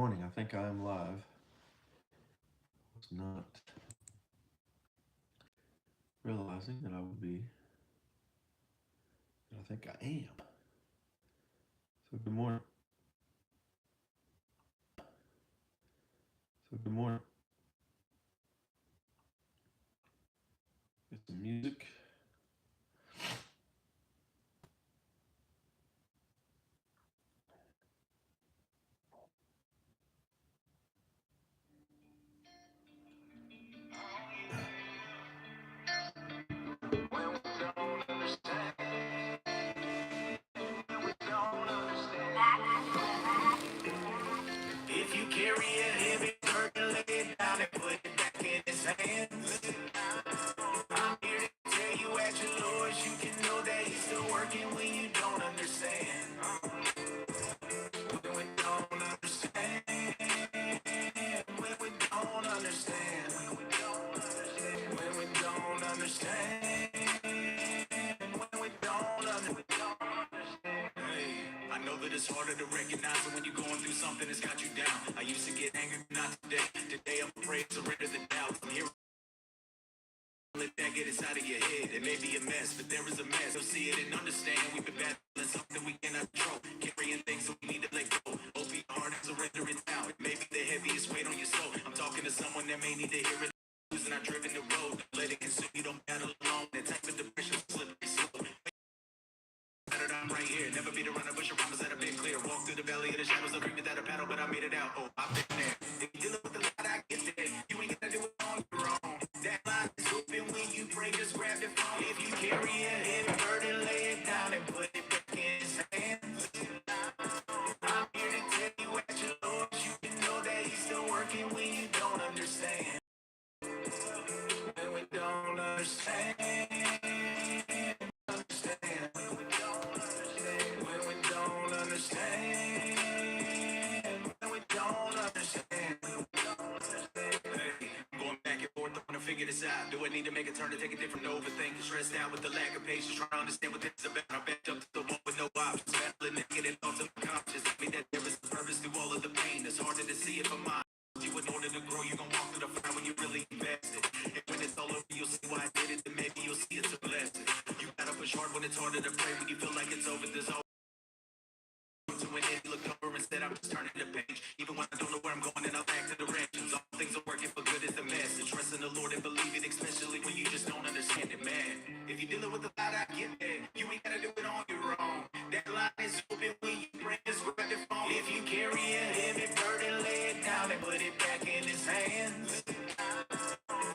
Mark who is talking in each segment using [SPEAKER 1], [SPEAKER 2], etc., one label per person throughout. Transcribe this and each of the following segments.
[SPEAKER 1] morning. I think I am live. Was not realizing that I would be. I think I am. So good morning. So good morning. Get some music. If you carry a heavy burden, lay it down and put it back in his hands. I'm here to tell you at your lowest, you can know that he's still working when you don't understand. When we don't understand. When we don't understand. When we don't understand. When we don't understand. Hey, I know that it's harder to recognize it when you're going through something that's got you down. I used to get angry, not today. Today I'm afraid to surrender the doubt. I'm here. Let that get inside of your head. It may be a mess, but there is a mess. You'll see it and understand. We've been battling something we cannot control. Carrying things that we need to let go. Open your heart and surrender it now. It may be the heaviest weight on your soul. I'm talking to someone that may need to hear it. Losing, I've driven the road. Don't let it consume you. Don't battle alone. That type of depression slippery slow. I'm right here. Never beat around the bush. I promise that I've been clear. Walk through the valley of the shadows of dream without a paddle, but I made it out. Oh, I've been there. If you're dealing with a lot, I get there. You ain't gotta do it on your own. That line is open when you pray. Just grab the phone. If you carry a heavy burden, lay it down and put it back in his hands. I'm here to tell you at your lowest, you can know that he's still working when you don't understand. When we don't understand. Figure this out. Do I need to make a turn to take a different overthink? Stressed out with the lack of patience, trying to understand what this is about. I backed up to the one with no options, battling negative thoughts of my conscience. Tell me that there is a purpose through all of the pain. It's harder to see it for mine. You in order to grow, you gon' walk through the fire when you really invest it. And when it's all over, you'll see why I did it. Then maybe you'll see it's a blessing. You gotta push hard when it's harder to pray. When you feel like it's over, there's always to an end. Look over instead, I'm just turning the page. Even when I don't know where I'm going and I lack the directions. All things are working for good is the message. Trust in the Lord and believe it, especially when you just don't understand it, man. If you're dealing with a lot, I get that. You ain't gotta do it on your own. That line is open when you bring this grab the phone. If you carry a heavy burden, lay it down and put it back in his hands.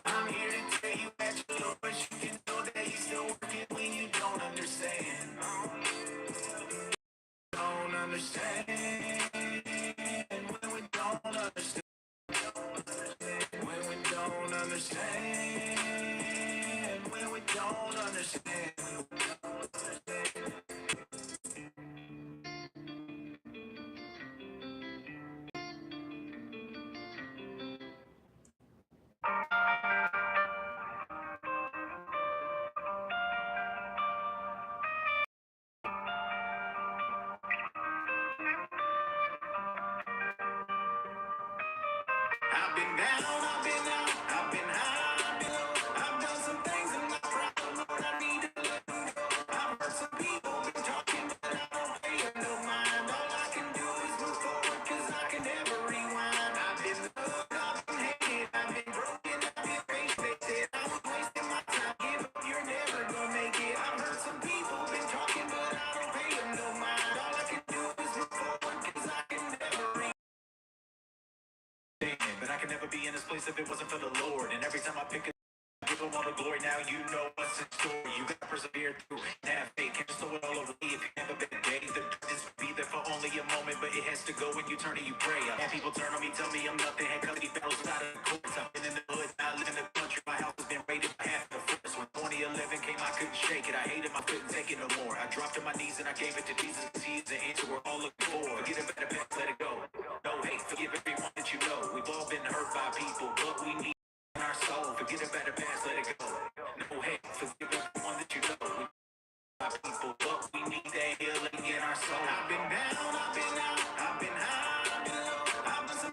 [SPEAKER 1] I'm here to tell you at your lowest, you can know that he's still working when you don't understand. Don't understand. When we don't understand. When we don't understand. When we don't understand. I've been down, I've been out, I've been high, I've been low. I've done some things in my pride, Lord, I need to let them go. I've heard some people been talking, but I don't pay them no mind. All I can do is move forward, cause I can never rewind. I've been loved, I've been hated, I've been broken, I've been raised. They said I was wasting my time, give up, you're never gonna make it. I've heard some people been talking, but I don't pay them no mind. All I can do is move forward, cause I can never rewind. But I could never be in this place if it wasn't for the Lord. And every time I pick it, give him all the glory. Now you know what's in store. You gotta persevere through and have faith. Can't just throw it all over me if you never been a day. The darkness will be there for only a moment, but it has to go when you turn and you pray. I had people turn on me, tell me I'm nothing. Had custody battles out of the courts. I've been in the hood, I live in the country. My house has been raided by half the force. When 2011 came, I couldn't shake it. I hated, I couldn't take it no more. I dropped to my knees and I gave it to Jesus. He is the answer we're all looking for. Forget a better path, let it go. No hate, forgive everyone that you know. We've all been hurt by people, but we need in our soul. Forget about the past, let it go. No hate, forgive everyone that you know. We by people, but we need that healing in our soul. I've been down, I've been out, I've been high, I've been low. I've done some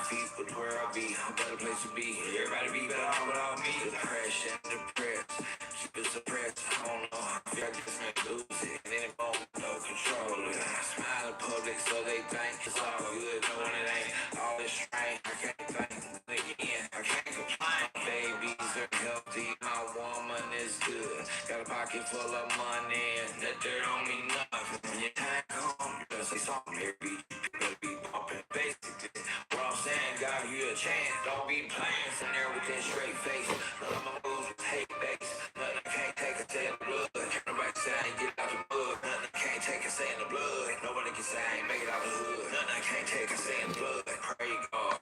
[SPEAKER 1] feet, but where I be, a better place to be. Everybody be better off without me. Depression, depressed, keep it suppressed. I don't know, I feel like this man lose it. And any moment, no control it. I smile in public, so they think it's all good, knowing it ain't. All this strain, I can't think. Again, I can't complain. My babies are healthy, my woman is good. Got a pocket full of money, and that dirt don't mean nothing. When you can't come, you better say something, baby. You better be bumping, basically. What I'm saying, God, you a chance. Don't be playing sitting there with that straight face. None of my moves with hate base. Nothing I can't take, I say in the blood. Nobody can say I ain't get out the mud. Nothing I can't take, I say in the blood. Nobody can say I ain't make it out the hood. Nothing I can't take, I say in the blood. Pray God.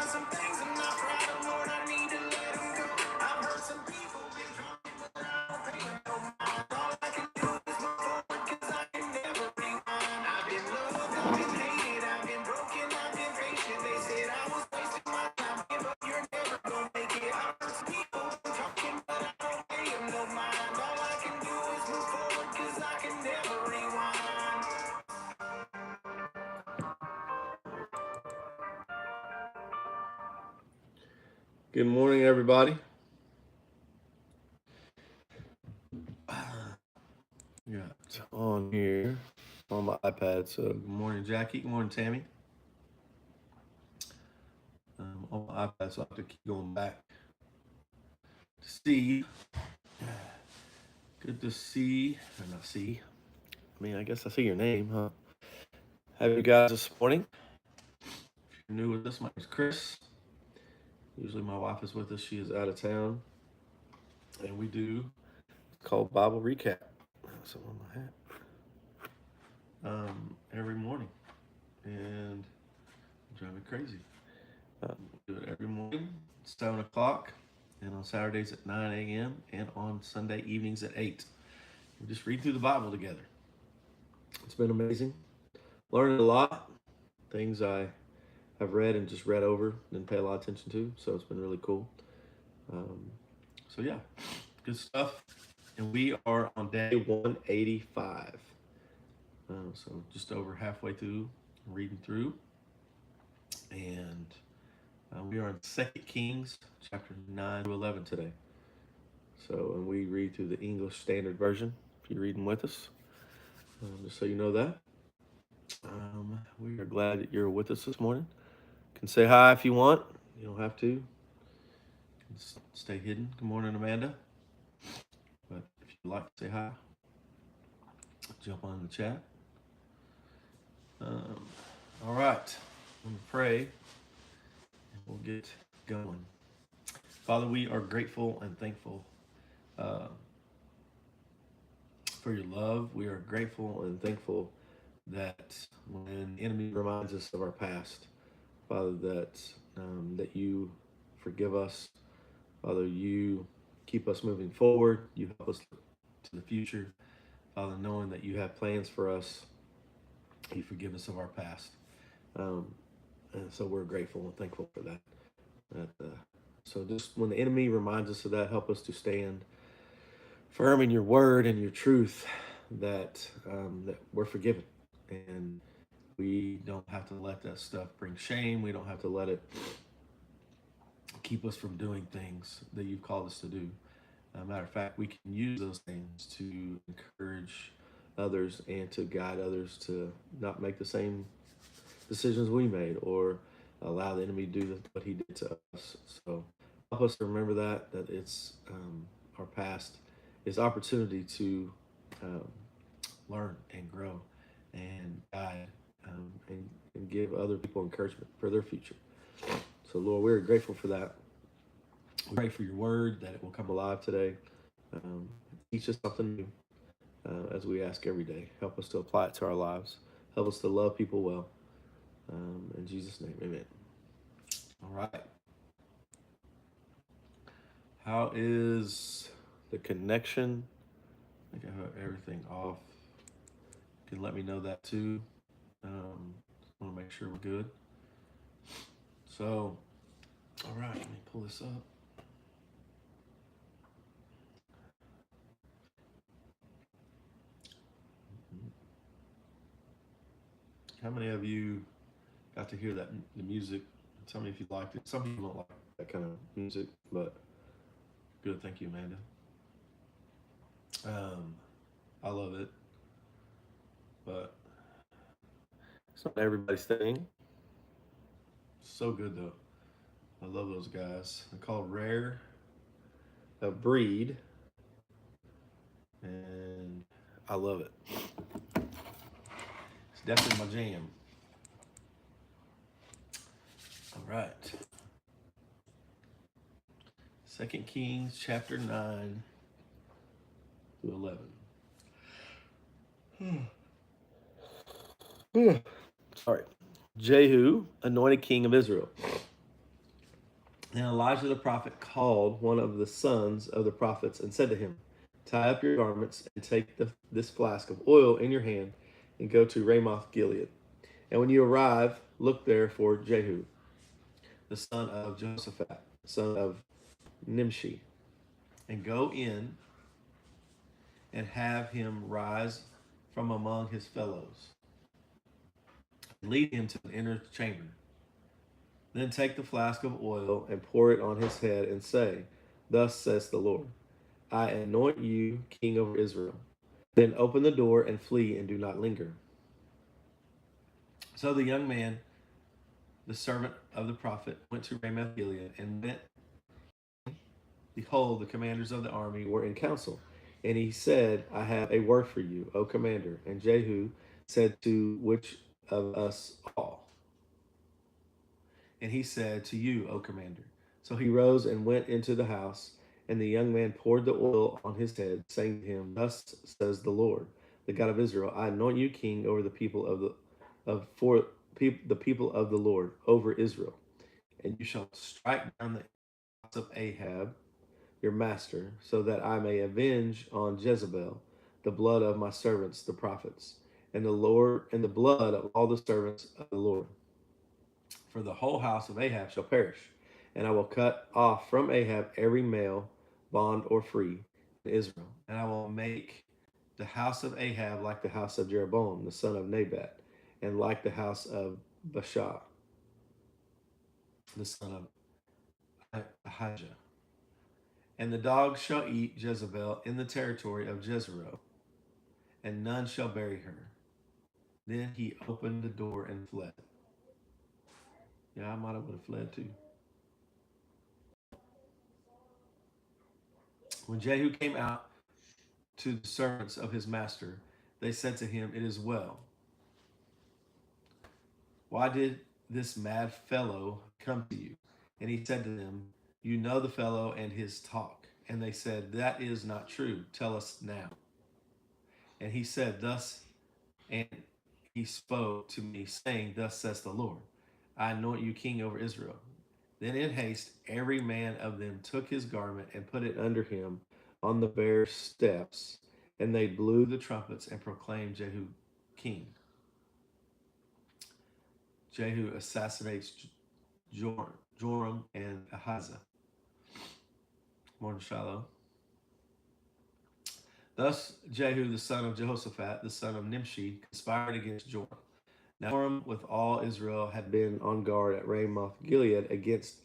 [SPEAKER 1] Some things I'm not proud of, Lord, I need to let them go. I've heard some people been talking, but I don't pay them no mind. All I can do is move forward, cause I can never rewind. I've been loved, I've been hated, I've been broken, I've been patient. They said I was wasting my time, but you're never gonna make it. I've heard some people been talking, but I don't pay them no mind. All I can do is move forward, cause I can never rewind. Good morning, everybody. Yeah, it's on here on my iPad. So good morning, Jackie. Good morning, Tammy. On my iPad, so I have to keep going back to see. Good to see, or not see. I mean, I guess I see your name, huh? Have you guys this morning? If you're new with us, my name's Chris. Usually my wife is with us. She is out of town. And we do, it's called Bible Recap. That's on my hat. Every morning. And it's driving me crazy. We do it every morning, 7 o'clock, and on Saturdays at 9 a.m., and on Sunday evenings at 8. We just read through the Bible together. It's been amazing. Learning a lot. Things I have read and just read over, didn't pay a lot of attention to, so it's been really cool. So yeah, good stuff. And we are on day 185. So just over halfway through, reading through. And we are in 2 Kings, chapter 9 to 11 today. So, and we read through the English Standard Version, if you're reading with us. Just so you know that. We are glad that you're with us this morning. You can say hi if you want. You don't have to. Stay hidden. Good morning, Amanda. But if you'd like to say hi, jump on the chat. All right. I'm going to pray and we'll get going. Father, we are grateful and thankful for your love. We are grateful and thankful that when the enemy reminds us of our past, Father, that you forgive us. Father, you keep us moving forward. You help us to the future. Father, knowing that you have plans for us, you forgive us of our past. And so we're grateful and thankful for that. So just when the enemy reminds us of that, help us to stand firm in your word and your truth, that we're forgiven. And we don't have to let that stuff bring shame. We don't have to let it keep us from doing things that you've called us to do. Matter of fact, we can use those things to encourage others and to guide others to not make the same decisions we made, or allow the enemy to do what he did to us. So help us to remember that it's our past is opportunity to learn and grow and guide and give other people encouragement for their future. So Lord, we're grateful for that. We pray for your word, that it will come alive today. Teach us something new as we ask every day. Help us to apply it to our lives. Help us to love people well. In Jesus' name, amen. All right. How is the connection? I think I have everything off. You can let me know that too. Just want to make sure we're good. So, all right, let me pull this up.
[SPEAKER 2] How many of you got to hear that the music? Tell me if you liked it. Some people don't like that kind of music, but good. Thank you, Amanda. Um, I love it, but it's not everybody's thing. So good though. I love those guys. They're called Rare, a breed, and I love it. It's definitely my jam. All right. Second Kings chapter 9 to 11. Sorry. Jehu, anointed king of Israel. And Elijah the prophet called one of the sons of the prophets and said to him, tie up your garments and take this flask of oil in your hand and go to Ramoth Gilead. And when you arrive, look there for Jehu, the son of Jehoshaphat, son of Nimshi, and go in and have him rise from among his fellows, and lead him to an inner chamber. Then take the flask of oil and pour it on his head and say, thus says the Lord, I anoint you king over Israel. Then open the door and flee and do not linger. So the young man, the servant of the prophet, went to Ramoth Gilead and went. Behold, the commanders of the army were in council. And he said, I have a word for you, O commander. And Jehu said, to which of us all? And he said, to you, O commander. So he rose and went into the house, and the young man poured the oil on his head, saying to him, thus says the Lord, the God of Israel, I anoint you king over the people of the people of the Lord, over Israel. And you shall strike down the house of Ahab, your master, so that I may avenge on Jezebel the blood of my servants the prophets, and the blood of all the servants of the Lord. For the whole house of Ahab shall perish, and I will cut off from Ahab every male, bond or free, in Israel. And I will make the house of Ahab like the house of Jeroboam, the son of Nebat, and like the house of Baasha, the son of Ahijah. And the dogs shall eat Jezebel in the territory of Jezreel, and none shall bury her. Then he opened the door and fled. Yeah, I might have would have fled too. When Jehu came out to the servants of his master, they said to him, it is well. Why did this mad fellow come to you? And he said to them, you know the fellow and his talk. And they said, that is not true. Tell us now. And he said, thus, and he spoke to me, saying, thus says the Lord, I anoint you king over Israel. Then in haste, every man of them took his garment and put it under him on the bare steps, and they blew the trumpets and proclaimed Jehu king. Jehu assassinates Joram and Ahijah. Morning, Shiloh. Thus Jehu, the son of Jehoshaphat, the son of Nimshi, conspired against Joram. Now Joram, with all Israel, had been on guard at Ramoth Gilead against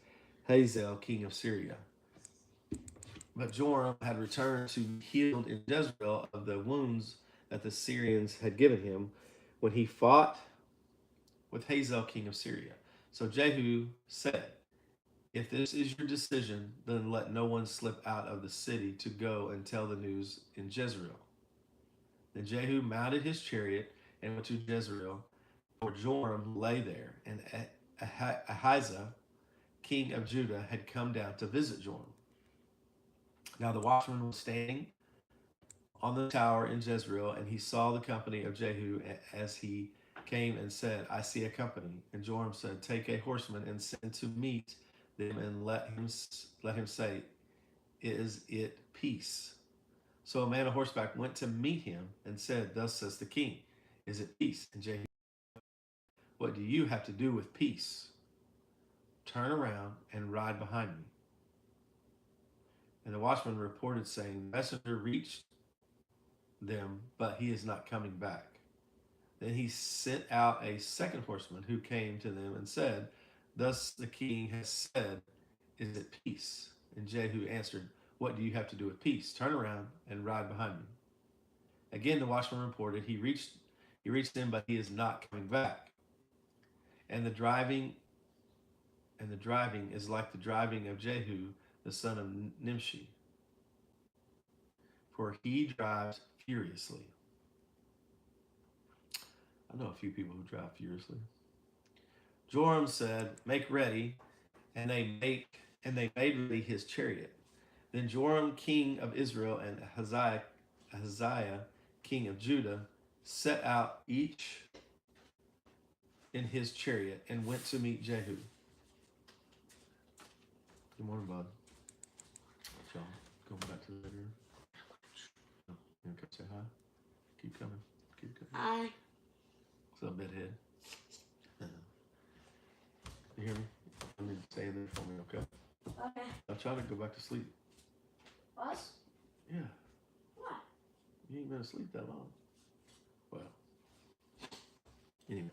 [SPEAKER 2] Hazael, king of Syria. But Joram had returned to healed in Jezreel of the wounds that the Syrians had given him when he fought with Hazael, king of Syria. So Jehu said, if this is your decision, then let no one slip out of the city to go and tell the news in Jezreel. Then Jehu mounted his chariot and went to Jezreel, for Joram lay there, and Ahijah, king of Judah, had come down to visit Joram. Now the watchman was standing on the tower in Jezreel, and he saw the company of Jehu as he came and said, I see a company. And Joram said, take a horseman and send to meet them, and let him say, is it peace? So a man on horseback went to meet him and said, thus says the king, is it peace? And Jehu, what do you have to do with peace? Turn around and ride behind me. And the watchman reported, saying, the messenger reached them, but he is not coming back. Then he sent out a second horseman who came to them and said, "Thus the king has said, is it peace?" And Jehu answered, "What do you have to do with peace? Turn around and ride behind me." Again the watchman reported, he reached him, but he is not coming back. And the driving and the driving is like the driving of Jehu, the son of Nimshi, for he drives furiously. I know a few people who drive furiously. Joram said, "Make ready," and they made ready his chariot. Then Joram, king of Israel, and Ahaziah, king of Judah, set out each in his chariot and went to meet Jehu. Good morning, bud. Y'all going back to the bedroom? No. You want to say hi? Keep coming. Keep coming.
[SPEAKER 1] Hi.
[SPEAKER 2] What's up, bedhead? You hear me? I need to stay in there for me, okay?
[SPEAKER 1] Okay.
[SPEAKER 2] I'll try to go back to sleep.
[SPEAKER 1] Us?
[SPEAKER 2] Yeah.
[SPEAKER 1] What?
[SPEAKER 2] You ain't been asleep that long. Well, anyway.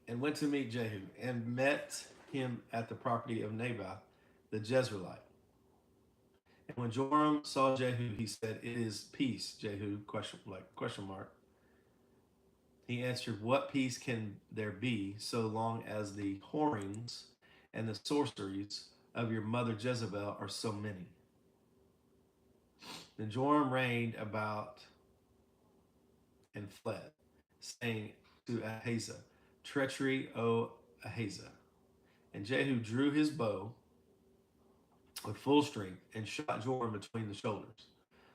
[SPEAKER 2] And went to meet Jehu and met him at the property of Naboth the Jezreelite. And when Joram saw Jehu, he said, "It is peace, Jehu?" Question mark. He answered, "What peace can there be so long as the whorings and the sorceries of your mother Jezebel are so many?" Then Joram reigned about and fled, saying to Ahaziah, "Treachery, O Ahaziah." And Jehu drew his bow with full strength and shot Joram between the shoulders,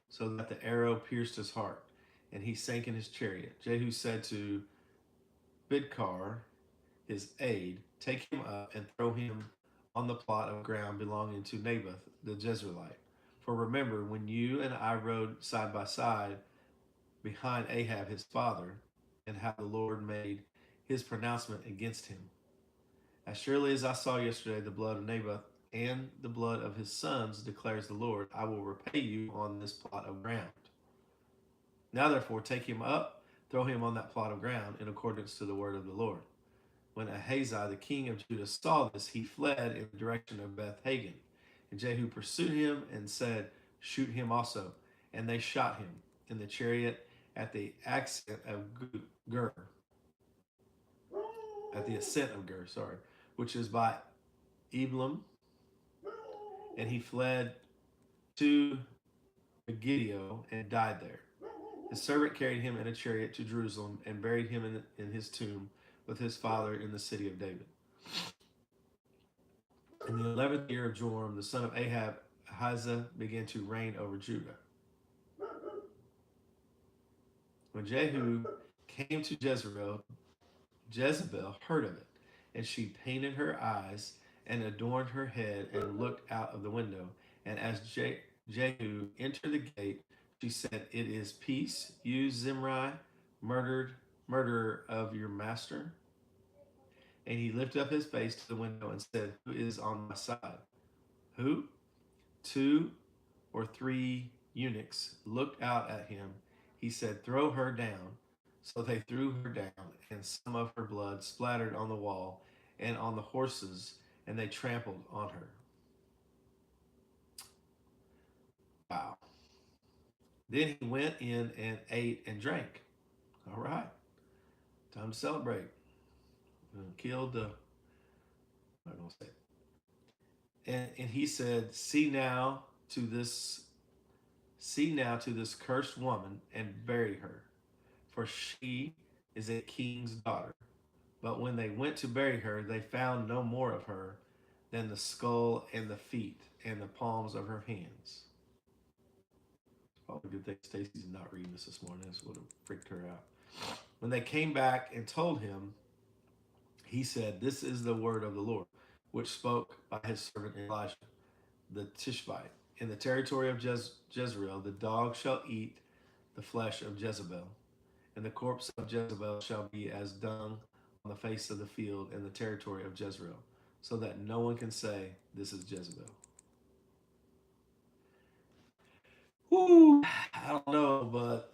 [SPEAKER 2] so that the arrow pierced his heart, and he sank in his chariot. Jehu said to Bidkar, his aide, "Take him up and throw him on the plot of ground belonging to Naboth the Jezreelite. For remember, when you and I rode side by side behind Ahab his father, and how the Lord made his pronouncement against him. As surely as I saw yesterday the blood of Naboth and the blood of his sons, declares the Lord, I will repay you on this plot of ground. Now therefore take him up, throw him on that plot of ground, in accordance to the word of the Lord." When Ahaziah the king of Judah saw this, he fled in the direction of Beth Hagen. And Jehu pursued him and said, "Shoot him also." And they shot him in the chariot at the ascent of Gur, which is by Eblam, and he fled to Megiddo and died there. His servant carried him in a chariot to Jerusalem and buried him in his tomb with his father in the city of David. In the 11th year of Joram, the son of Ahab, Ahaziah began to reign over Judah. When Jehu came to Jezebel heard of it, and she painted her eyes and adorned her head and looked out of the window. And as Jehu entered the gate, she said, "It is peace, you Zimri, murderer of your master." And he lifted up his face to the window and said, "Who is on my side?" Who? 2 or 3 eunuchs looked out at him. He said, "Throw her down." So they threw her down, and some of her blood splattered on the wall and on the horses, and they trampled on her. Wow. Then he went in and ate and drank. All right. Time to celebrate. Killed the, I don't say it. And he said, See now to this cursed woman and bury her, for she is a king's daughter." But when they went to bury her, they found no more of her than the skull and the feet and the palms of her hands. Probably a good thing Stacey's not reading this morning. This would have freaked her out. When they came back and told him, he said, "This is the word of the Lord, which spoke by his servant Elijah the Tishbite. In the territory of Jezreel, the dog shall eat the flesh of Jezebel, and the corpse of Jezebel shall be as dung on the face of the field in the territory of Jezreel, so that no one can say, 'This is Jezebel.'" Whoo! I don't know, but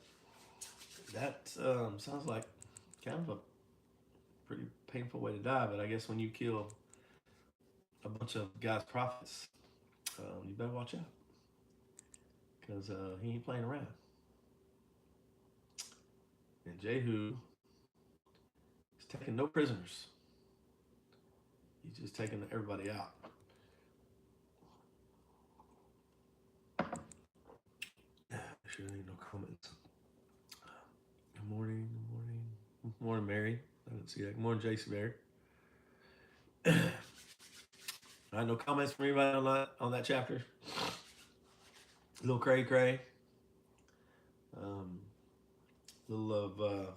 [SPEAKER 2] That sounds like kind of a pretty painful way to die. But I guess when you kill a bunch of God's prophets, you better watch out because he ain't playing around. And Jehu is taking no prisoners. He's just taking everybody out. Sure, ain't no comments. Good morning. Good morning. Good morning, Mary. I didn't see that. Good morning, Jason Mary. I had no comments from anybody on that chapter. A little cray cray. Um, a little of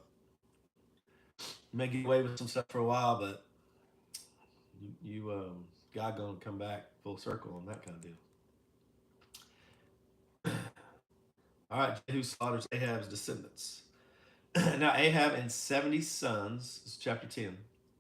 [SPEAKER 2] may get away with some stuff for a while, but God gonna come back full circle on that kind of deal. All right, Jehu slaughters Ahab's descendants. Now Ahab and 70 sons, this is chapter 10,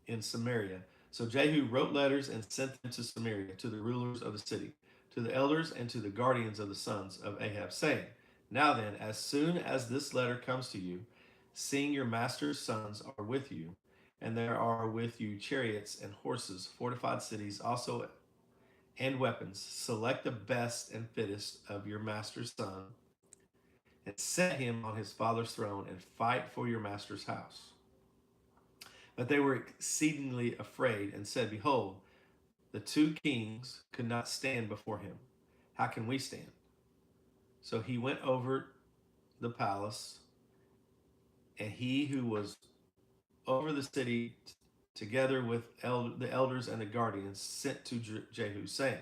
[SPEAKER 2] in Samaria. So Jehu wrote letters and sent them to Samaria, to the rulers of the city, to the elders and to the guardians of the sons of Ahab, saying, Now then, as soon as this letter comes to you, seeing your master's sons are with you, and there are with you chariots and horses, fortified cities also, and weapons, select the best and fittest of your master's son, and set him on his father's throne, and fight for your master's house. But they were exceedingly afraid, and said, Behold, the two kings could not stand before him. How can we stand? So he went over the palace, and he who was over the city, together with the elders and the guardians, sent to Jehu, saying,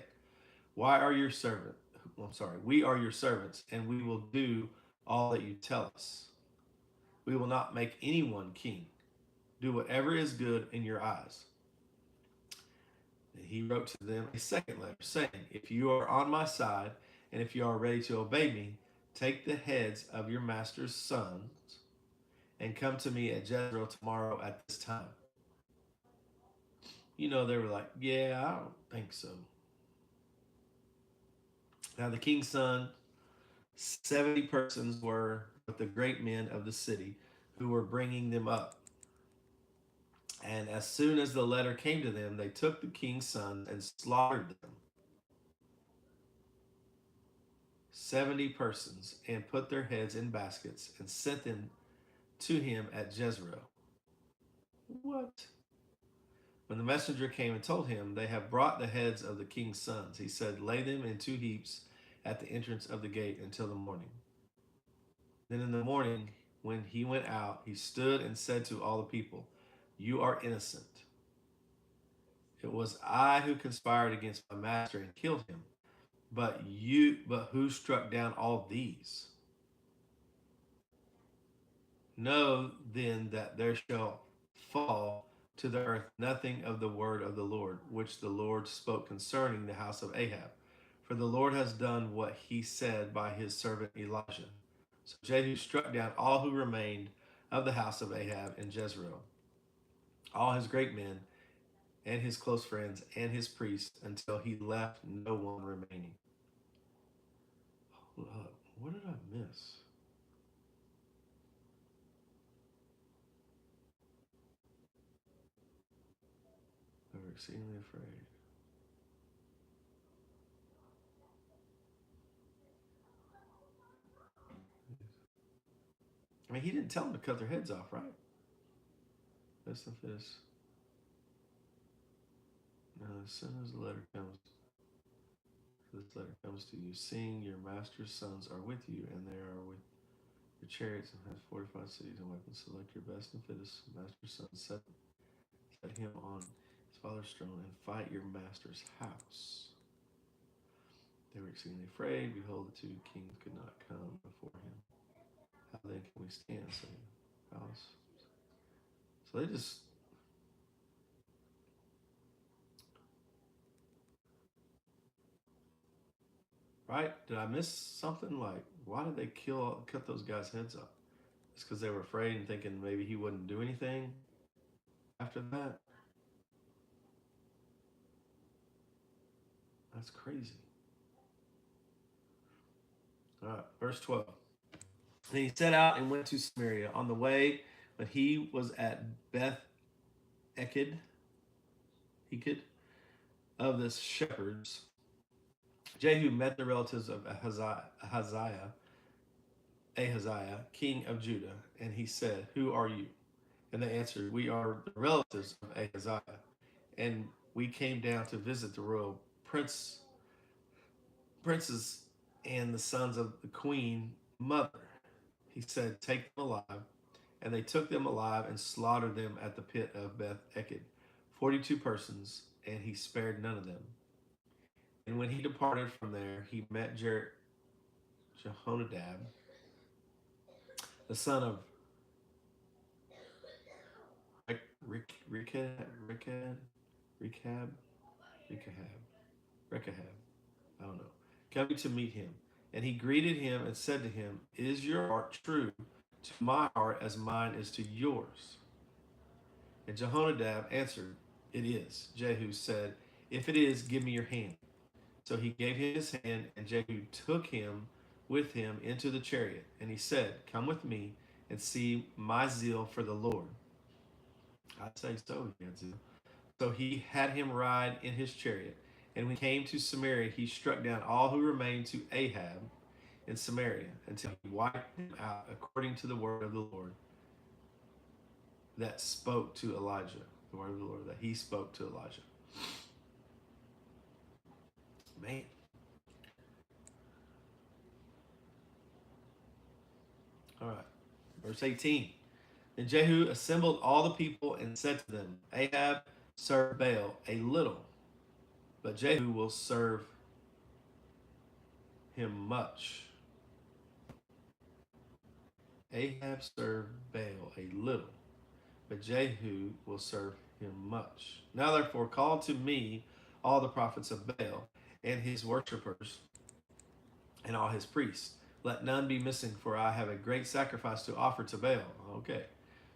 [SPEAKER 2] Why are your servant? I'm sorry, we are your servants, and we will do all that you tell us. We will not make anyone king. Do whatever is good in your eyes. And he wrote to them a second letter, saying, If you are on my side, and if you are ready to obey me, take the heads of your master's sons and come to me at Jezreel tomorrow at this time. They were like, Yeah, I don't think so. Now the king's son, 70 persons were with the great men of the city who were bringing them up. And as soon as the letter came to them, they took the king's sons and slaughtered them, 70 persons, and put their heads in baskets and sent them to him at Jezreel. What? When the messenger came and told him, They have brought the heads of the king's sons, he said, Lay them in 2 heaps at the entrance of the gate until the morning. Then in the morning, when he went out, he stood and said to all the people, You are innocent. It was I who conspired against my master and killed him. But who struck down all these? Know then that there shall fall to the earth nothing of the word of the Lord, which the Lord spoke concerning the house of Ahab. For the Lord has done what he said by his servant Elijah. So Jehu struck down all who remained of the house of Ahab in Jezreel, all his great men, and his close friends, and his priests, until he left no one remaining. Hold up. What did I miss? They were exceedingly afraid. I mean, he didn't tell them to cut their heads off, right? That's the fist. Now, as soon as the letter comes, this letter comes to you, seeing your master's sons are with you, and they are with your chariots and have fortified cities and weapons. Select your best and fittest master's son, set him on his father's throne, and fight your master's house. They were exceedingly afraid. Behold, the two kings could not come before him. How then can we stand? Saying, house. So they just, right? Did I miss something? Like, why did they cut those guys' heads off? It's because they were afraid and thinking maybe he wouldn't do anything after that. That's crazy. All right, verse 12. And he set out and went to Samaria. On the way, when he was at Beth Eked, Eked of the shepherds, Jehu met the relatives of Ahaziah, king of Judah, and he said, "Who are you?" And they answered, "We are the relatives of Ahaziah, and we came down to visit the royal princes and the sons of the queen mother." He said, "Take them alive." And they took them alive and slaughtered them at the pit of Beth Eked, 42 persons, and he spared none of them. And when he departed from there, he met Jehonadab, the son of Rechab, Rechab, Rechab, I don't know, coming to meet him. And he greeted him and said to him, "Is your heart true to my heart as mine is to yours?" And Jehonadab answered, "It is." Jehu said, "If it is, give me your hand." So he gave him his hand, and Jehu took him with him into the chariot. And he said, "Come with me and see my zeal for the Lord." I'd say so, he had zeal. So he had him ride in his chariot. And when he came to Samaria, he struck down all who remained to Ahab in Samaria until he wiped them out according to the word of the Lord that spoke to Elijah. The word of the Lord that he spoke to Elijah. Man. All right. Verse 18. Then Jehu assembled all the people and said to them, "Ahab served Baal a little, but Jehu will serve him much." Ahab served Baal a little, but Jehu will serve him much. Now therefore call to me all the prophets of Baal and his worshippers and all his priests. Let none be missing, for I have a great sacrifice to offer to Baal. Okay.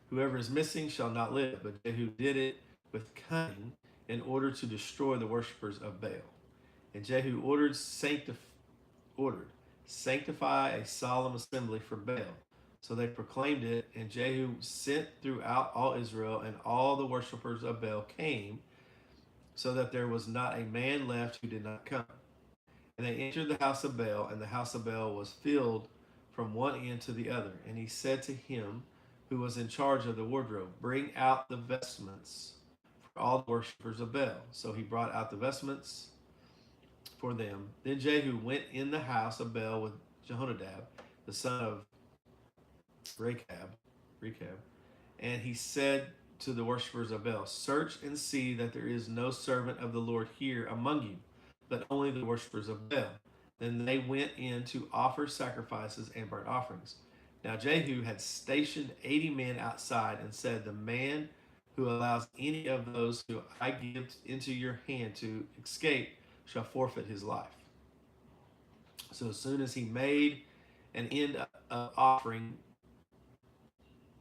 [SPEAKER 2] Whoever is missing shall not live. But Jehu did it with cunning in order to destroy the worshippers of Baal. And Jehu ordered, "Sanctify a solemn assembly for Baal." So they proclaimed it, and Jehu sent throughout all Israel, and all the worshippers of Baal came, so that there was not a man left who did not come. And they entered the house of Baal, and the house of Baal was filled from one end to the other. And he said to him who was in charge of the wardrobe, "Bring out the vestments for all the worshippers of Baal." So he brought out the vestments for them. Then Jehu went in the house of Baal with Jehonadab, the son of Rechab, and he said to the worshippers of Baal, "Search and see that there is no servant of the Lord here among you, but only the worshippers of Baal." Then they went in to offer sacrifices and burnt offerings. Now Jehu had stationed 80 men outside and said, "The man who allows any of those who I give into your hand to escape shall forfeit his life." So as soon as he made an end of offering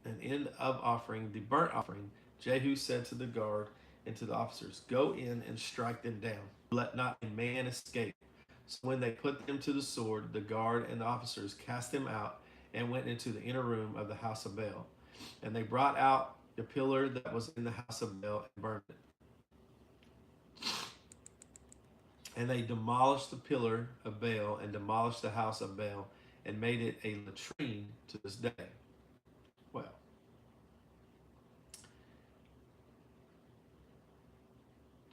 [SPEAKER 2] the burnt offering, Jehu said to the guard and to the officers, "Go in and strike them down. Let not a man escape." So when they put them to the sword, the guard and the officers cast them out and went into the inner room of the house of Baal. And they brought out the pillar that was in the house of Baal and burned it. And they demolished the pillar of Baal and demolished the house of Baal and made it a latrine to this day. Well,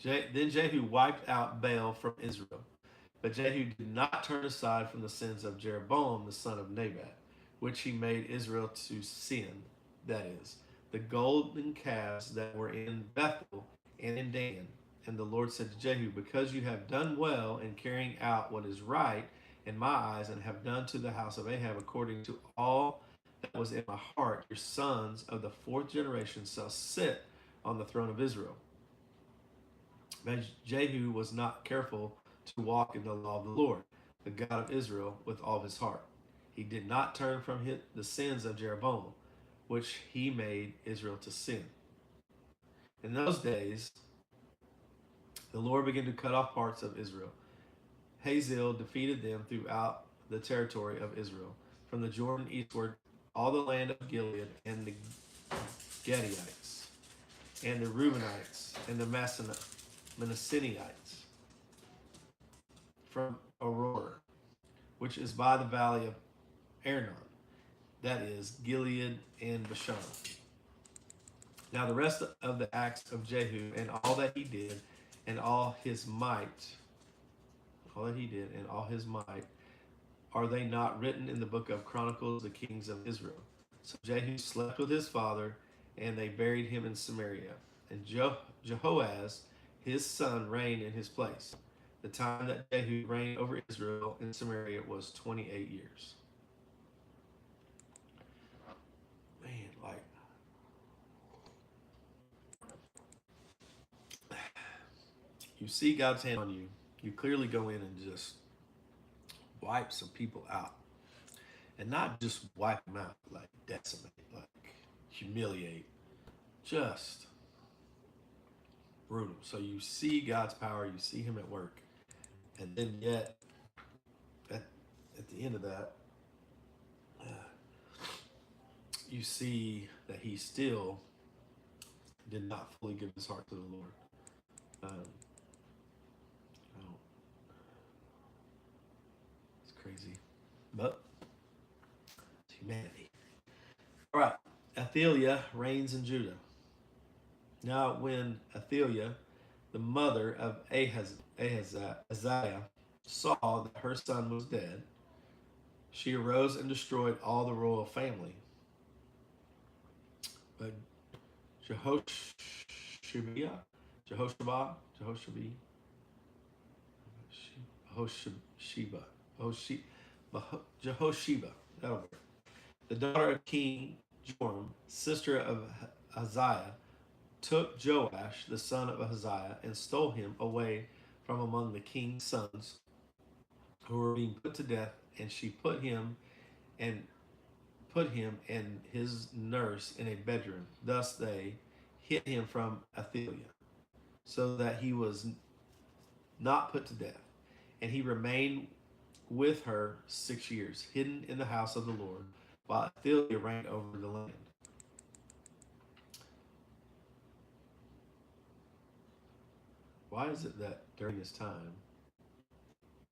[SPEAKER 2] then Jehu wiped out Baal from Israel. But Jehu did not turn aside from the sins of Jeroboam the son of Nebat, which he made Israel to sin, that is, the golden calves that were in Bethel and in Dan. And the Lord said to Jehu, "Because you have done well in carrying out what is right in my eyes, and have done to the house of Ahab according to all that was in my heart, your sons of the fourth generation shall sit on the throne of Israel." But Jehu was not careful to walk in the law of the Lord, the God of Israel, with all his heart. He did not turn from the sins of Jeroboam, which he made Israel to sin. In those days, the Lord began to cut off parts of Israel. Hazael defeated them throughout the territory of Israel, from the Jordan eastward, all the land of Gilead, and the Gadiites, and the Reubenites, and the Manassinites, from Aurora, which is by the valley of Arnon, that is, Gilead and Bashan. Now the rest of the acts of Jehu, and all that he did, and all that he did, and all his might, are they not written in the book of Chronicles of the kings of Israel? So Jehu slept with his father, and they buried him in Samaria. And Jehoaz, his son, reigned in his place. The time that Jehu reigned over Israel in Samaria was 28 years. Man, like, you see God's hand on you, you clearly go in and just wipe some people out. And not just wipe them out, like decimate, like humiliate, just brutal. So you see God's power, you see Him at work, and then yet at, at the end of that, you see that He still did not fully give His heart to the Lord. Um, oh, it's crazy, but it's humanity. All right, Athaliah reigns in Judah. Now, when Athaliah, the mother of Ahaziah, saw that her son was dead, she arose and destroyed all the royal family. But Jehoshabiah, Jehoshabah, Jehoshabi, Jehosheba, Jehosheba, that'll work. The daughter of King Joram, sister of Ahaziah, took Joash, the son of Ahaziah, and stole him away from among the king's sons who were being put to death, and she and put him and his nurse in a bedroom. Thus they hid him from Athaliah, so that he was not put to death. And he remained with her 6 years, hidden in the house of the Lord, while Athaliah reigned over the land. Why is it that during this time,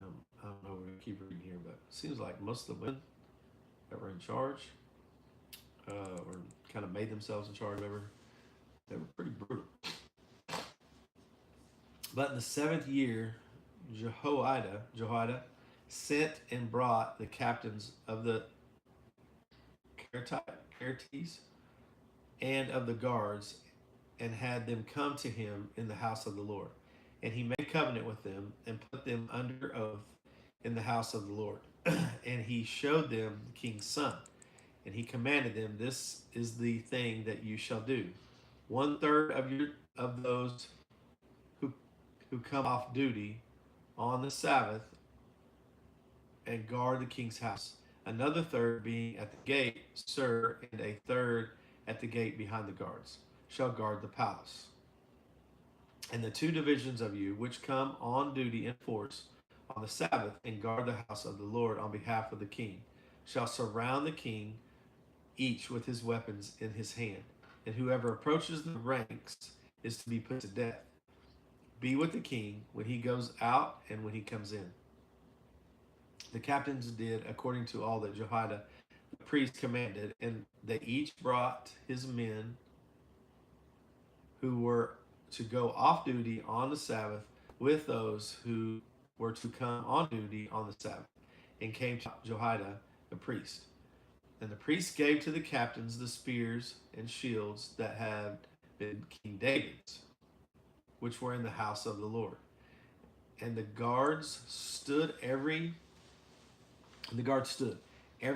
[SPEAKER 2] I don't know, we're going to keep reading here, but it seems like most of the women that were in charge, or kind of made themselves in charge of whatever, they were pretty brutal. But in the 7th year, Jehoiada sent and brought the captains of the Carites and of the guards, and had them come to him in the house of the Lord. And he made covenant with them and put them under oath in the house of the Lord. And he showed them the king's son. And he commanded them, "This is the thing that you shall do. 1/3 of those who come off duty on the Sabbath and guard the king's house. Another third being at the gate, sir, and a third at the gate behind the guards, shall guard the palace. And the 2 divisions of you which come on duty in force on the Sabbath and guard the house of the Lord on behalf of the king shall surround the king, each with his weapons in his hand. And whoever approaches the ranks is to be put to death. Be with the king when he goes out and when he comes in." The captains did according to all that Jehoiada the priest commanded, and they each brought his men who were to go off duty on the Sabbath with those who were to come on duty on the Sabbath, and came to Jehoiada the priest. And the priest gave to the captains the spears and shields that had been King David's, which were in the house of the Lord. And the guards stood, every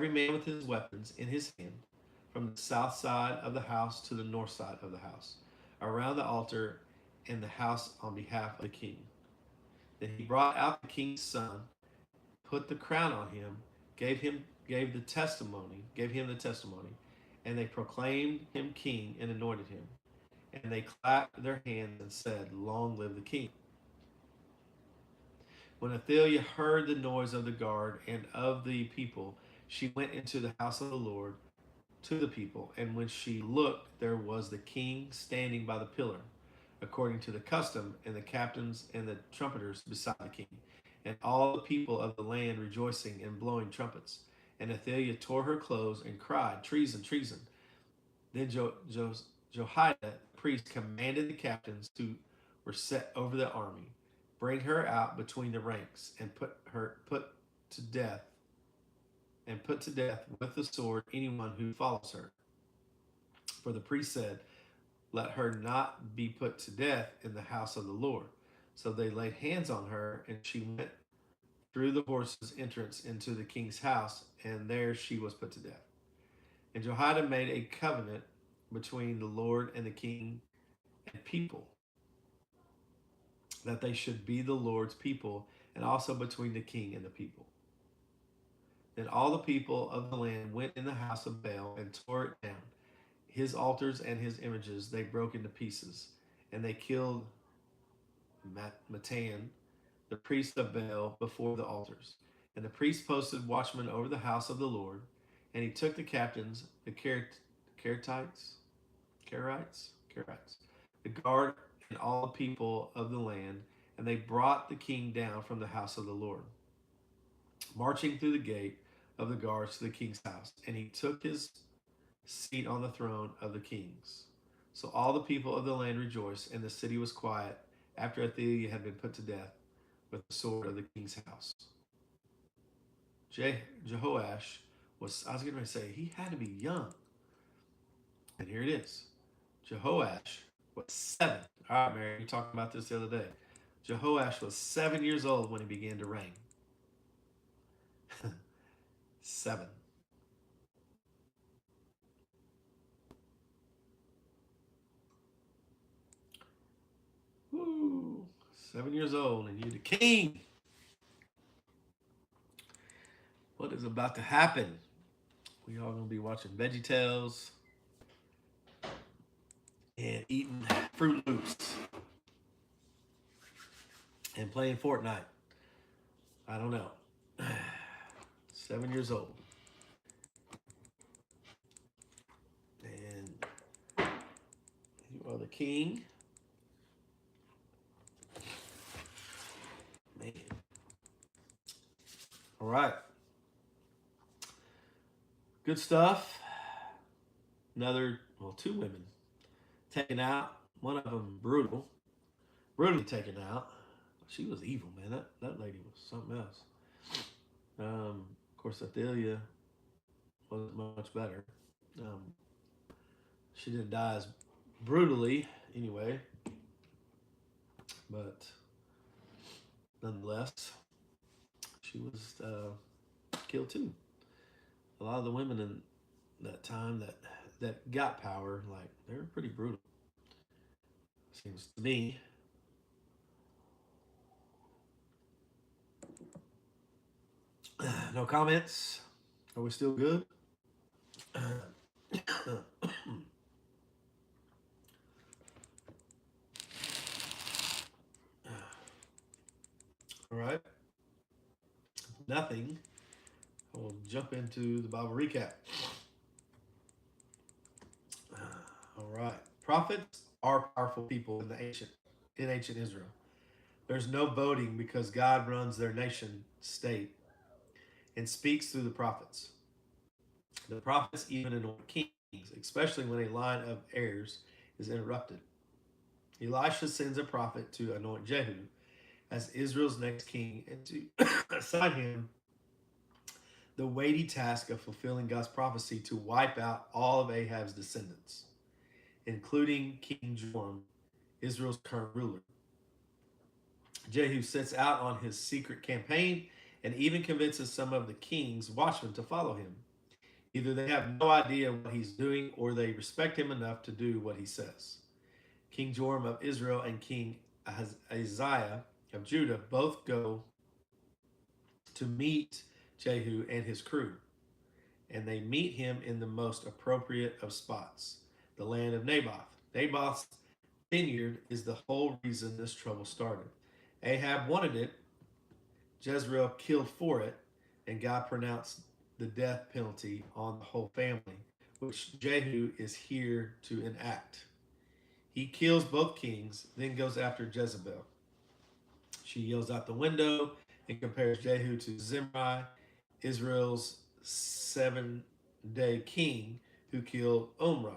[SPEAKER 2] man with his weapons in his hand, from the south side of the house to the north side of the house, around the altar in the house on behalf of the king. Then he brought out the king's son, put the crown on him, gave him the testimony, and they proclaimed him king and anointed him. And they clapped their hands and said, "Long live the king." When Athaliah heard the noise of the guard and of the people, she went into the house of the Lord to the people, and when she looked, there was the king standing by the pillar, according to the custom, and the captains and the trumpeters beside the king, and all the people of the land rejoicing and blowing trumpets. And Athaliah tore her clothes and cried, "Treason, treason!" Then Jehoiada, the priest, commanded the captains who were set over the army, "Bring her out between the ranks, and to death, put to death with the sword anyone who follows her." For the priest said, "Let her not be put to death in the house of the Lord." So they laid hands on her, and she went through the horses' entrance into the king's house, and there she was put to death. And Jehoiada made a covenant between the Lord and the king and people, that they should be the Lord's people, and also between the king and the people. Then all the people of the land went in the house of Baal and tore it down. His altars and his images they broke into pieces, and they killed Matan, the priest of Baal, before the altars. And the priest posted watchmen over the house of the Lord, and he took the captains, the Karaites, the guard, and all the people of the land, and they brought the king down from the house of the Lord, marching through the gate of the guards to the king's house. And he took his seat on the throne of the kings. So all the people of the land rejoiced, and the city was quiet after Athaliah had been put to death with the sword of the king's house. Jehoash I was going to say, he had to be young. And here it is. Jehoash was 7. All right, Mary, you talked about this the other day. Jehoash was 7 years old when he began to reign. 7. Woo. 7 years old, and you're the king. What is about to happen? We all gonna be watching VeggieTales and eating Fruit Loops and playing Fortnite. I don't know. 7 years old, and you are the king, man. All right, good stuff. Two women taken out. One of them brutally taken out. She was evil, man. That lady was something else. Of course, Athaliah wasn't much better. Um, she didn't die as brutally, anyway, but nonetheless, she was killed too. A lot of the women in that time that got power, like they were pretty brutal. Seems to me. No comments. Are we still good? All right. Nothing. I will jump into the Bible recap. All right. Prophets are powerful people in ancient Israel. There's no voting because God runs their nation state and speaks through the prophets. The prophets even anoint kings, especially when a line of heirs is interrupted. Elisha sends a prophet to anoint Jehu as Israel's next king and to assign him the weighty task of fulfilling God's prophecy to wipe out all of Ahab's descendants, including King Joram, Israel's current ruler. Jehu sets out on his secret campaign and even convinces some of the king's watchmen to follow him. Either they have no idea what he's doing or they respect him enough to do what he says. King Joram of Israel and King Ahaziah of Judah both go to meet Jehu and his crew, and they meet him in the most appropriate of spots, the land of Naboth. Naboth's vineyard is the whole reason this trouble started. Ahab wanted it, Jezreel killed for it, and God pronounced the death penalty on the whole family, which Jehu is here to enact. He kills both kings, then goes after Jezebel. She yells out the window and compares Jehu to Zimri, Israel's 7-day king who killed Omri.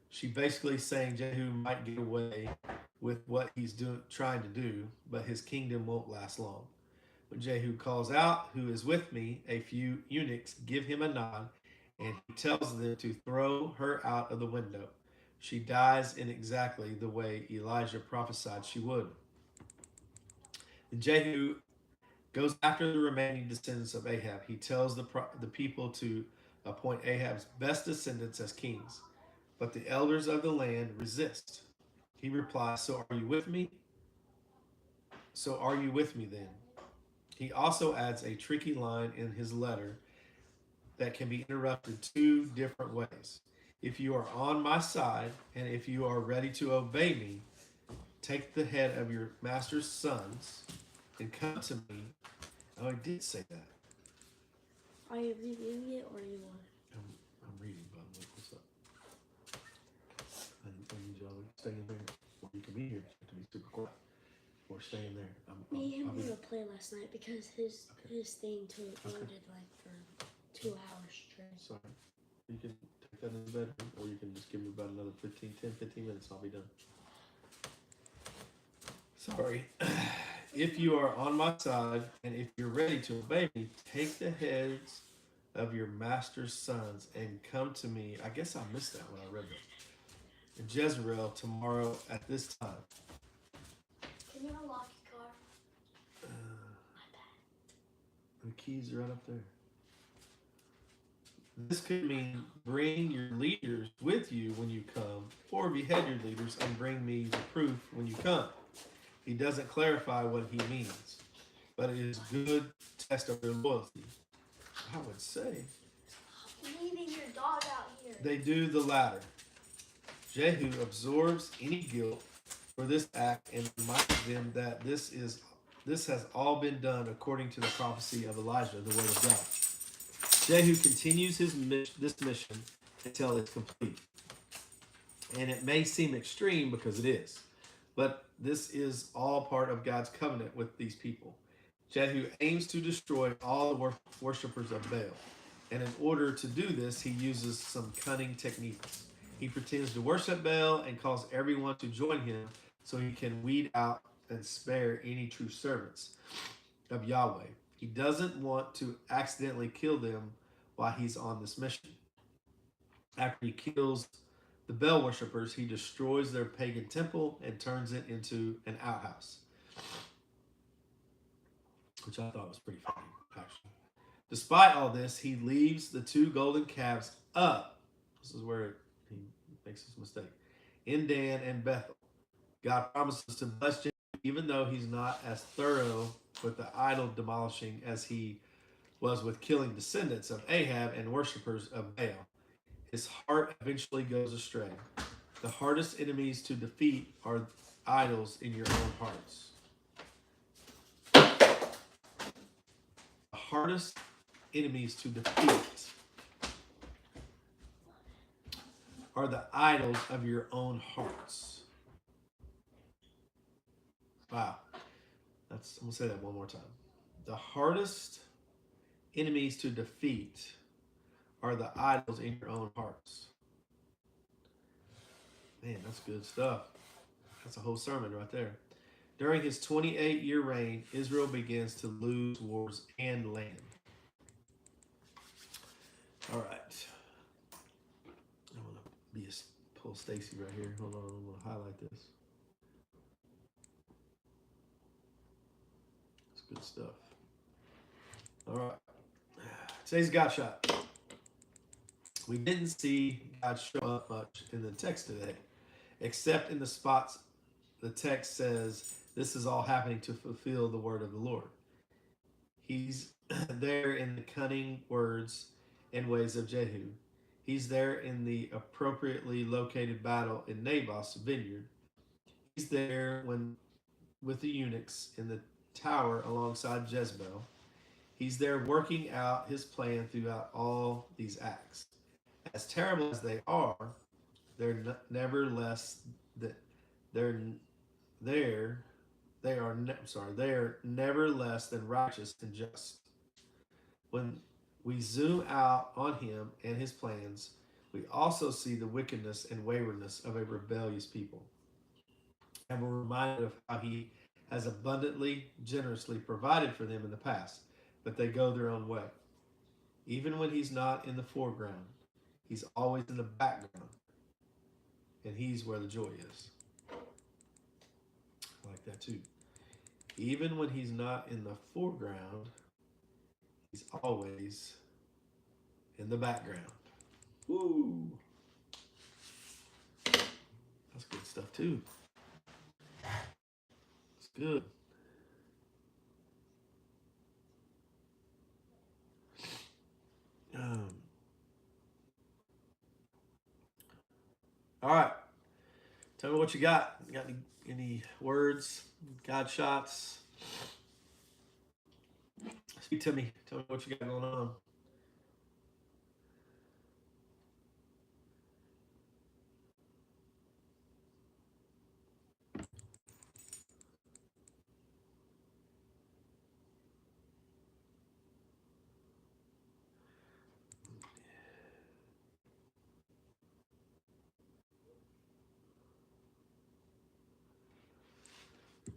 [SPEAKER 2] She basically saying Jehu might get away with what he's trying to do, but his kingdom won't last long. When Jehu calls out, "Who is with me?" a few eunuchs give him a nod, and he tells them to throw her out of the window. She dies in exactly the way Elijah prophesied she would. And Jehu goes after the remaining descendants of Ahab. He tells the people to appoint Ahab's best descendants as kings, but the elders of the land resist. He replies, "So are you with me? So are you with me then?" He also adds a tricky line in his letter that can be interrupted two different ways. "If you are on my side and if you are ready to obey me, take the head of your master's sons and come to me." Oh, I did say that.
[SPEAKER 1] Are you reviewing it or you want?
[SPEAKER 2] I'm reading, but what's up? I need y'all to stay in there. Or you can be here. You have to be super quiet. Or stay in there.
[SPEAKER 1] Me and him were to play last night because his thing to it loaded like for 2 hours straight.
[SPEAKER 2] Sorry. You can take that in the bedroom, or you can just give me about another 15 minutes and I'll be done. Sorry. "If you are on my side and if you're ready to obey me, take the heads of your master's sons and come to me." I guess I missed that when I read that. "In Jezreel tomorrow at this time."
[SPEAKER 1] Can you unlock your car?
[SPEAKER 2] Uh,
[SPEAKER 1] My bad.
[SPEAKER 2] the keys are right up there. This could mean bring your leaders with you when you come, or behead your leaders and bring me the proof when you come. He doesn't clarify what he means, but it is a good test of their loyalty. I would say
[SPEAKER 1] Leaving your dog out here.
[SPEAKER 2] they do the latter. Jehu absorbs any guilt for this act and reminds them that this has all been done according to the prophecy of Elijah, the word of God. Jehu continues this mission until it's complete. And it may seem extreme because it is, but this is all part of God's covenant with these people. Jehu aims to destroy all the worshippers of Baal. And in order to do this, he uses some cunning techniques. He pretends to worship Baal and calls everyone to join him so he can weed out and spare any true servants of Yahweh. He doesn't want to accidentally kill them while he's on this mission. After he kills the Baal worshippers, he destroys their pagan temple and turns it into an outhouse, which I thought was pretty funny, actually. Despite all this, he leaves the two golden calves up. This is where he makes his mistake. In Dan and Bethel. God promises to bless Jacob even though he's not as thorough with the idol demolishing as he was with killing descendants of Ahab and worshippers of Baal. His heart eventually goes astray. The hardest enemies to defeat are idols in your own hearts. The hardest enemies to defeat are the idols of your own hearts. Wow. I'm going to say that one more time. The hardest enemies to defeat are the idols in your own hearts. Man, that's good stuff. That's a whole sermon right there. During his 28-year reign, Israel begins to lose wars and land. All right. I want to pull Stacey right here. Hold on, I'm going to highlight this. It's good stuff. All right. Today's God shot. We didn't see God show up much in the text today, except in the spots the text says this is all happening to fulfill the word of the Lord. He's there in the cunning words and ways of Jehu. He's there in the appropriately located battle in Naboth's vineyard. He's there with the eunuchs in the tower alongside Jezebel. He's there working out his plan throughout all these acts. As terrible as they are, they're never less that they're they're they are sorry they are never less than righteous and just. When we zoom out on him and his plans, we also see the wickedness and waywardness of a rebellious people, and we're reminded of how he has abundantly, generously provided for them in the past, but they go their own way. Even when he's not in the foreground, he's always in the background, and he's where the joy is. I like that too. Even when he's not in the foreground, he's always in the background. Woo! That's good stuff too. It's good. Um, all right. Tell me what you got. You got any words, God shots? Speak to me. Tell me what you got going on.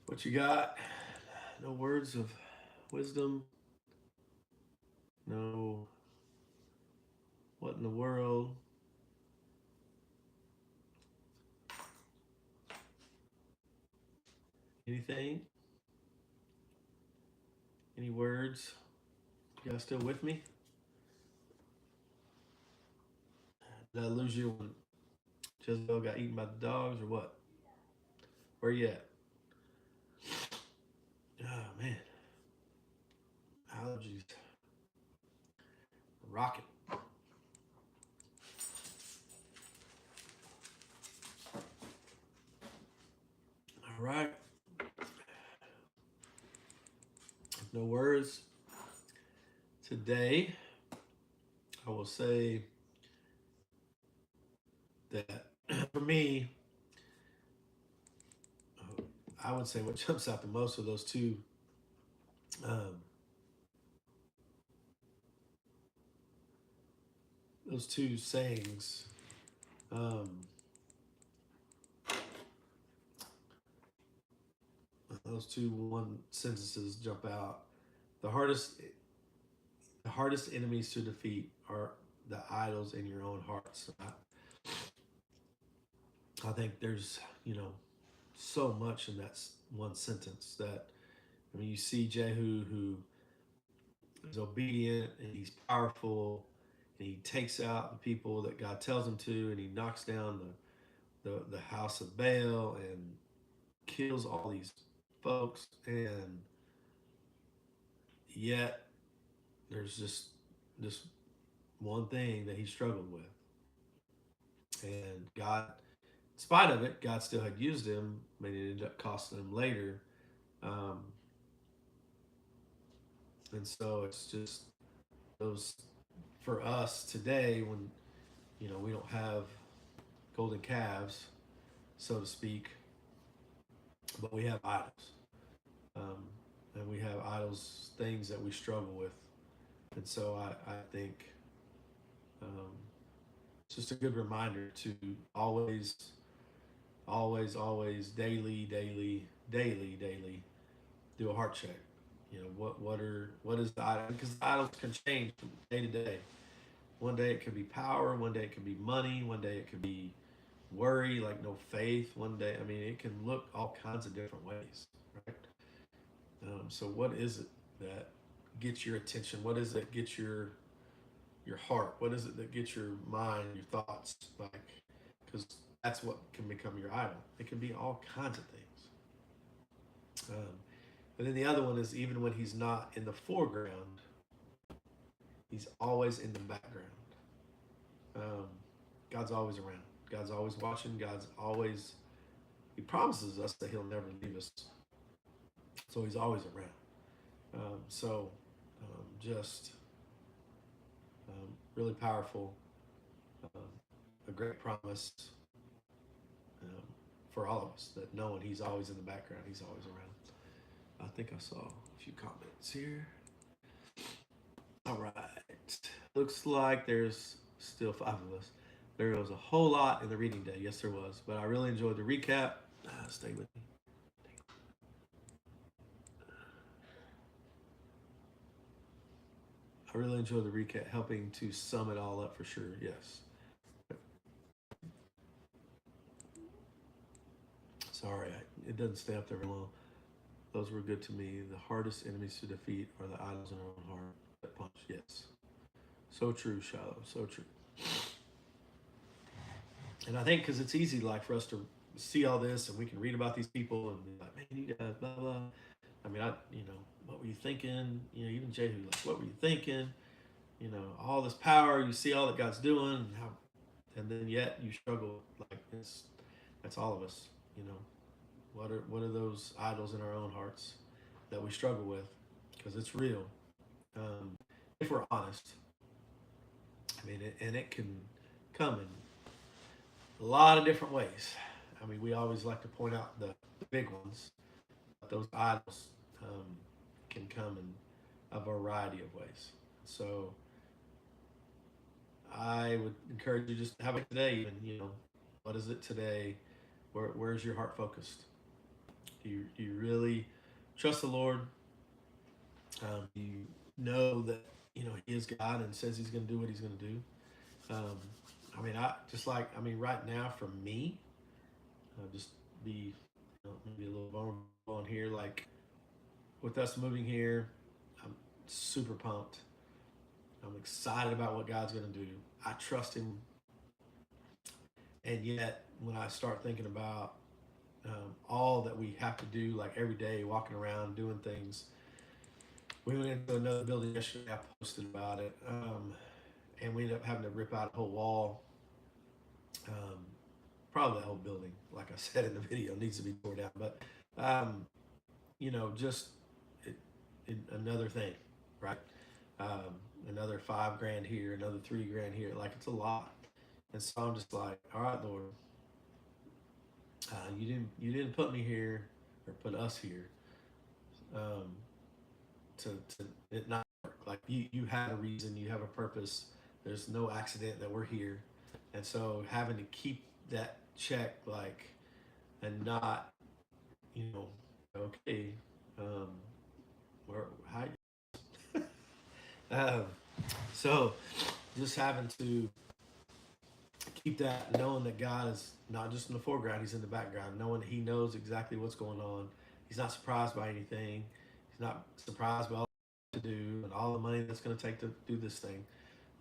[SPEAKER 2] What you got? No words of wisdom. No. What in the world? Anything? Any words? You guys still with me? Did I lose you when Jezebel got eaten by the dogs or what? Where you at? Oh man, allergies rocking. All right, no words. Today, I will say that for me, I would say what jumps out the most are um, those two sayings. Um, those two one sentences jump out. The hardest, the hardest enemies to defeat are the idols in your own hearts. I think there's so much in that one sentence that I mean you see Jehu who is obedient and he's powerful and he takes out the people that God tells him to and he knocks down the house of Baal and kills all these folks, and yet there's just this one thing that he struggled with, and God, in spite of it, God still had used him. I mean, it ended up costing him later. um, and so it's just those for us today when we don't have golden calves, so to speak, but we have idols, um, and we have idols, things that we struggle with, and so I think um, it's just a good reminder to always, always, always, daily, daily, daily, daily, do a heart check. What is the idol? Because the idols can change from day to day. One day it could be power. One day it could be money. One day it could be worry, like no faith. One day, I mean, it can look all kinds of different ways, right? So what is it that gets your attention? What is it that gets your heart? What is it that gets your mind, your thoughts? Like, because that's what can become your idol. It can be all kinds of things. And then the other one is even when he's not in the foreground, he's always in the background. Um, God's always around. God's always watching. He promises us that he'll never leave us. So he's always around. So Just really powerful, um, a great promise um, for all of us that knowing He's always in the background, He's always around. I think I saw a few comments here. All right. Looks like there's still five of us. There was a whole lot in the reading day. Yes, there was. But I really enjoyed the recap. Stay with me. I really enjoyed the recap, helping to sum it all up for sure. Yes. Sorry, it doesn't stay up there very long. Those were good to me. The hardest enemies to defeat are the idols in our own heart. That punch, yes. So true, Shiloh. So true. And I think because it's easy, like for us to see all this, and we can read about these people and be like, man, you guys, blah blah. I mean, what were you thinking? Even Jehu, like, what were you thinking? All this power, you see all that God's doing, and then yet you struggle. Like that's all of us. You know, what are those idols in our own hearts that we struggle with? Because it's real. Um, if we're honest, I mean, and it can come in a lot of different ways. I mean, we always like to point out the big ones, but those idols can come in a variety of ways. So I would encourage you just to have it today. Even what is it today? Where's your heart focused? Do you really trust the Lord? Do you know that He is God and says He's going to do what He's going to do? Um, I mean, right now for me, just be maybe a little vulnerable on here. Like with us moving here, I'm super pumped. I'm excited about what God's going to do. I trust Him, and yet when I start thinking about all that we have to do, like every day, walking around doing things. We went into another building yesterday. I posted about it, and we ended up having to rip out a whole wall. Um, Probably the whole building, like I said in the video, needs to be torn down. But just it, another thing, right? Another $5,000 here, another $3,000 here. Like it's a lot, and so I'm just like, all right, Lord, you didn't put me here or put us here um, to it not work. Like you had a reason, you have a purpose. There's no accident that we're here, and so having to keep that check, like, and not, you know, okay, um, where how, um, so just having to keep that, knowing that God is not just in the foreground, He's in the background, knowing He knows exactly what's going on. He's not surprised by anything. He's not surprised by all to do and all the money that's going to take to do this thing.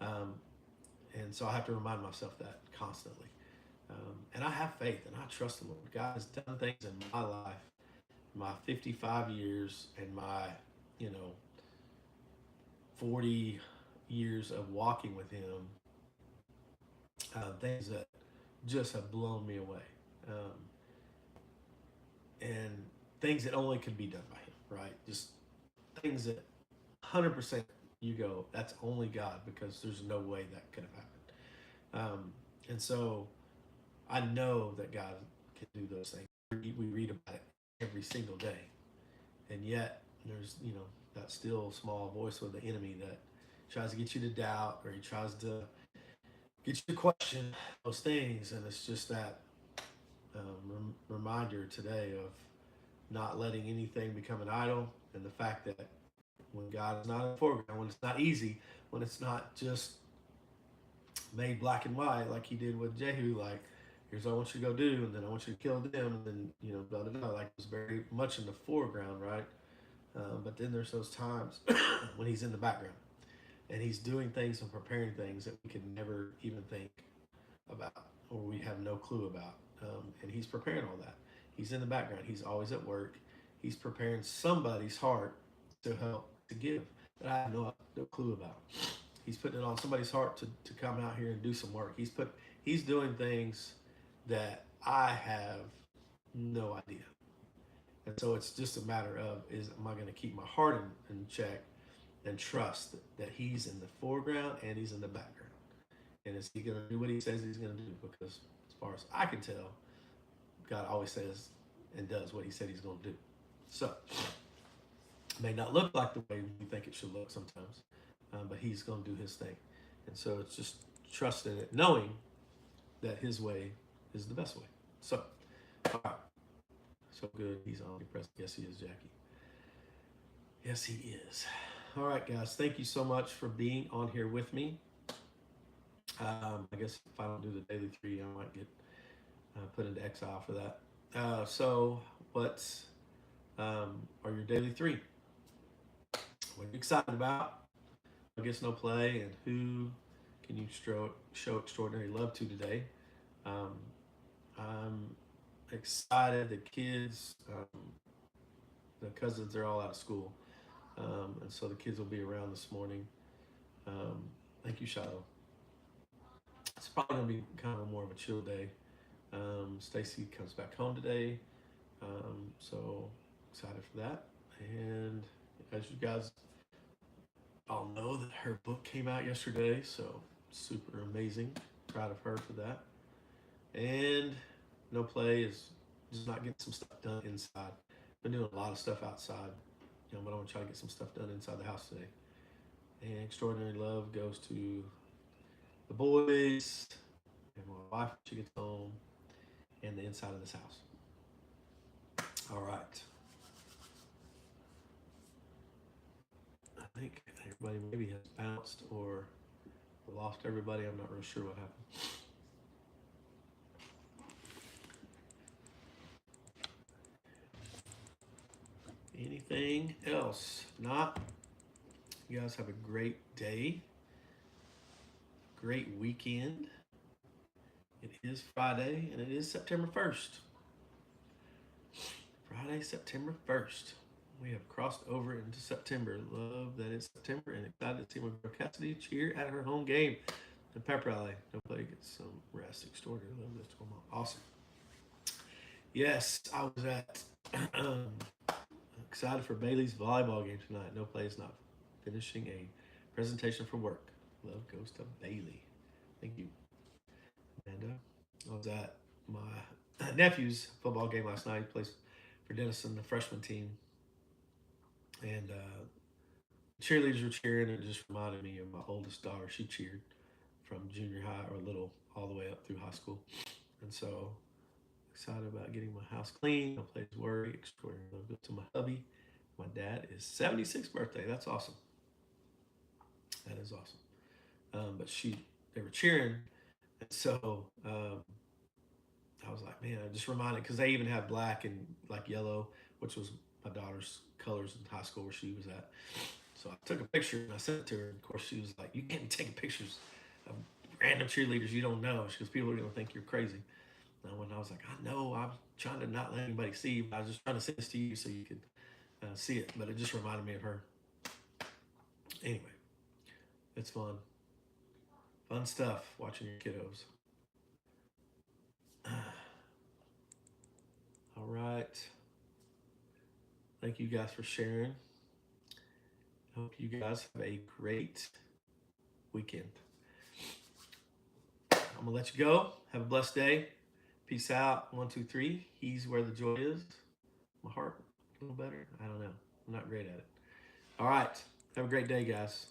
[SPEAKER 2] Um, and so I have to remind myself that constantly. And I have faith and I trust the Lord. God has done things in my life, my 55 years, and my, you know, 40 years of walking with Him, things that just have blown me away. Um, and things that only could be done by Him, right? Just things that 100% you go, that's only God, because there's no way that could have happened. And so I know that God can do those things. We read about it every single day. And yet there's, that still small voice of the enemy that tries to get you to doubt, or he tries to get you to question those things. And it's just that reminder today of not letting anything become an idol, and the fact that when God is not in the foreground, when it's not easy, when it's not just made black and white like He did with Jehu, like, here's what I want you to go do, and then I want you to kill them, and then blah blah blah. Like, it was very much in the foreground, right? But then there's those times when He's in the background and He's doing things and preparing things that we could never even think about, or we have no clue about. And He's preparing all that. He's in the background. He's always at work. He's preparing somebody's heart to help to give that I have no clue about. He's putting it on somebody's heart to come out here and do some work. He's doing things that I have no idea. And so it's just a matter of, am I going to keep my heart in check and trust that he's in the foreground and he's in the background. And is he going to do what he says he's going to do? Because as far as I can tell, God always says and does what he said he's going to do. So, it may not look like the way we think it should look sometimes, but he's going to do his thing. And so it's just trusting it, knowing that his way is the best way. So, all right. So good. He's omnipresent. Yes, he is, Jackie. Yes, he is. All right, guys. Thank you so much for being on here with me. I guess if I don't do the daily three, I might get put into exile for that. So, what are your daily three? What are you excited about? I guess no play, and who can you show extraordinary love to today? Um, I'm excited. The kids, the cousins, they're all out of school, and so the kids will be around this morning. Um, Thank you, Shiloh. It's probably gonna be kind of more of a chill day. Stacey comes back home today, so excited for that. And as you guys all know, that her book came out yesterday, so super amazing. Proud of her for that. And no play is just not getting some stuff done inside. Been doing a lot of stuff outside, but I'm gonna try to get some stuff done inside the house today. And extraordinary love goes to the boys and my wife when she gets home, and the inside of this house. All right. I think everybody maybe has bounced or lost everybody. I'm not real sure what happened. Anything else? Not. You guys have a great day. Great weekend. It is Friday and it is September 1st. Friday, September 1st. We have crossed over into September. Love that it's September and excited to see my girl Cassidy cheer at her home game. The pep rally. Nobody gets some rest. Extraordinary. Love this going on. Awesome. Yes, I was at excited for Bailey's volleyball game tonight. No play is not finishing a presentation for work. Love goes to Bailey. Thank you, Amanda. I was at my nephew's football game last night. He plays for Denison, the freshman team. And cheerleaders were cheering. It just reminded me of my oldest daughter. She cheered from junior high or little all the way up through high school. And so excited about getting my house clean. No place worry. Extraordinary love goes to my hubby. My dad is 76th birthday. That's awesome. That is awesome. But they were cheering, and so I was like, man, I just reminded because they even had black and like yellow, which was my daughter's colors in high school where she was at. So I took a picture and I sent it to her. And of course, she was like, "You can't take pictures of random cheerleaders you don't know," because people are gonna think you're crazy. And when I was like, "I know, I'm trying to not let anybody see, but I was just trying to send this to you so you could see it." But it just reminded me of her. Anyway, it's fun. Fun stuff watching your kiddos. All right. Thank you guys for sharing. I hope you guys have a great weekend. I'm going to let you go. Have a blessed day. Peace out. 1, 2, 3. He's where the joy is. My heart, a little better. I don't know. I'm not great at it. All right. Have a great day, guys.